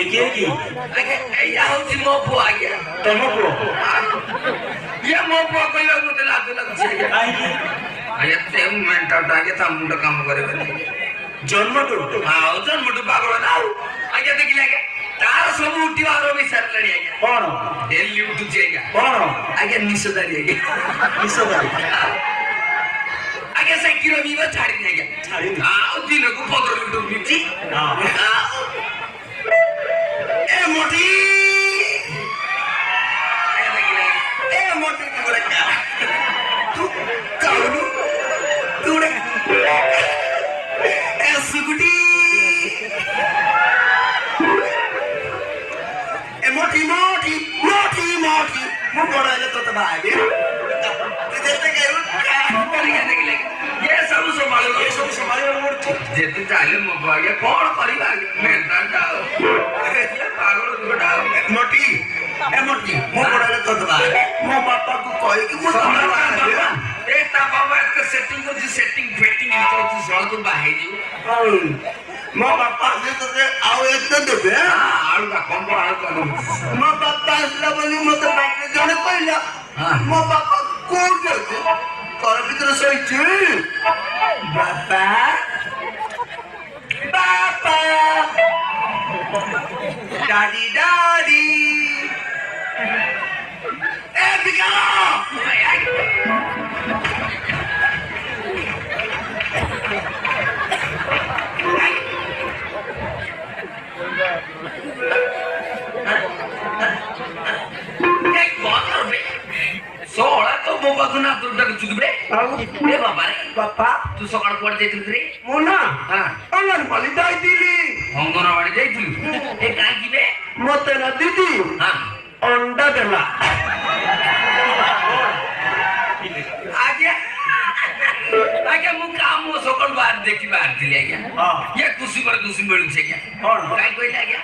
की या होती मो पुआ गया तम को ये मो पुआ कोई लोग मुझे लाते लग चाहिए अरे ते मेंटल टाके था मुंडा काम करे बने जन्म तो हां जन्म तो पागल ना आगे देखिले के तार सब उठी वारो भी सर लड़ी आगे कौन दिल्ली उठ जाएगा कौन आगे निसदारी निसदारी आगे से किलो भी वो छाड़ी देगा छाड़ी हां दिन को 15 लीटर पीती हां ए मोटी ए मोटी तू रे क्या तू कालू तू रे ए सुगुटी ए मोटी मोटी मोटी मोटी मु बड़ा ले तो भागे जैसे के करेगा निकले ये सब संभालो जेते चाले मो भागे कौन करिबा मेंटा जाओ ये पागल गोटा मोटी ए मोटी मो बड़ा ले तो भागे मो पापा को कहि कि मो तमरा ए ता बाबा के सेटिंग को जी सेटिंग फेटिंग तो तू सळ तो बाहे जी मो बापा से तो आओ एक तो देबे हां आलू का कंबो आलू का मो बापा असला बोली मो तो बाइक जणे पहिला मो बापा कोड जाते कर भीतर सही बापा बापा दादी दादी ए बिगाड़ो सोळा तो बोबा गुना तुरटा चुकबे ए बाबा रे बापा तू सकाळ कोड जायतील रे मोना हां अंगनवाडी जायतिली अंगनवाडी जायतिली ए काय किबे मते ना दीदी हां अंडा देला आगे आगे मु काम सकाळ बाहर देखि बाहर दिले आगे हां ये खुशी मिळू छे क्या कोण काय कोइला आगे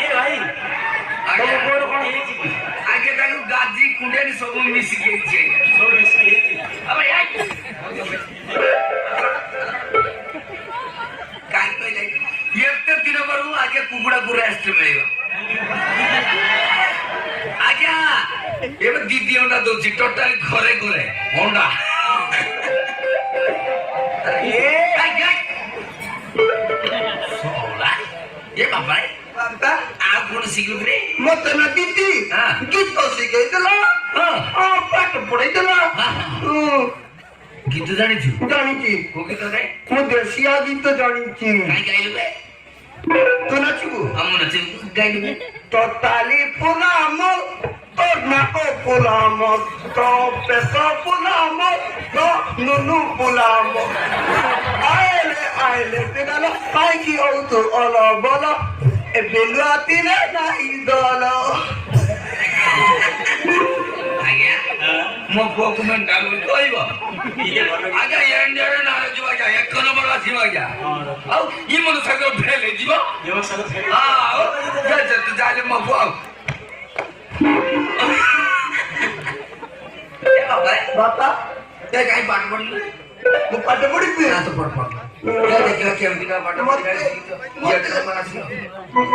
ये भाई आगे कोण कोण आगे ताकू गाजी कुंडेनी सब मिसी के छे सब मिसी के अबे यार काय कोइला एक दिन बरू आगे कुकुडा पुरा असते मिळेगा आगे एबे दीदी होंडा दो जी टोटल घरे घरे होंडा ये आगे सोला ये बाबा बाबा आ कोण शिकलो रे मत ना दीदी गीत शिखाई देला आ पाठ पढाई देला गीत जानी छी को गीत रे मु देसिया गीत जानी छी काय गाइलु बे तो नाचिबु हम नाचिबु गाइलु टोटाली पुलाम तो ना को पुलाम तो पेसा पुलाम तो नुनु पुलाम आइले तेगाला काय की औ तो अला बोला ए बेलुआती ने नाही दोलो आगे मो डॉक्यूमेंट डाल तोइबो ये आगे एंडर ना जुवा जा एक नंबर आसीबा जा औ ई मन सगो भेले जीवो ये सगो भेले हां जा जाले मो बुआ ए बाबा ते काय पाठ पढली तू पाठ पढली ना तो पढ क्या देखियो केमती का पाठ पढली ये तो मनासी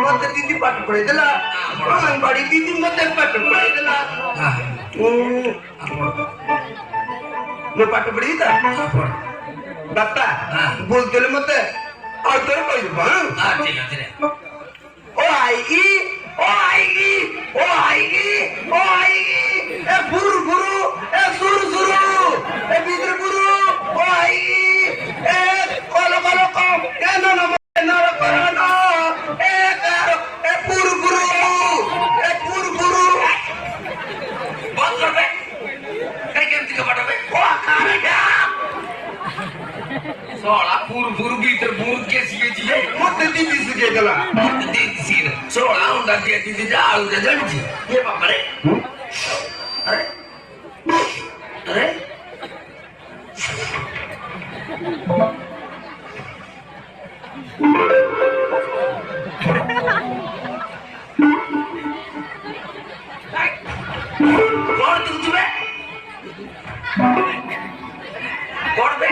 मत दीदी पाठ पढे देला मन बड़ी दीदी मत पाठ पढे देला हां मैं पाठ पढी था बापा बोल देले मते आ तोरे कहि बा हां ठीक है ओ आएगी ओ आएगी ओ आएगी ओ आएगी ए गुरु ए सुरु ए बिदर गुरु ओ आएगी ए कोलो को ए no करना ए कर ए गुरु बहुत कर बे काय केमती का बाटा बे ओ खाने का सोळा पुरु बिदर बुरु के सिए जी मत दीदी सिके गला मत दीदी सिर सोळा उंडा के दीदी आळू दे जणजी ये बाबा रे अरे अरे कौन तुझे कौन बे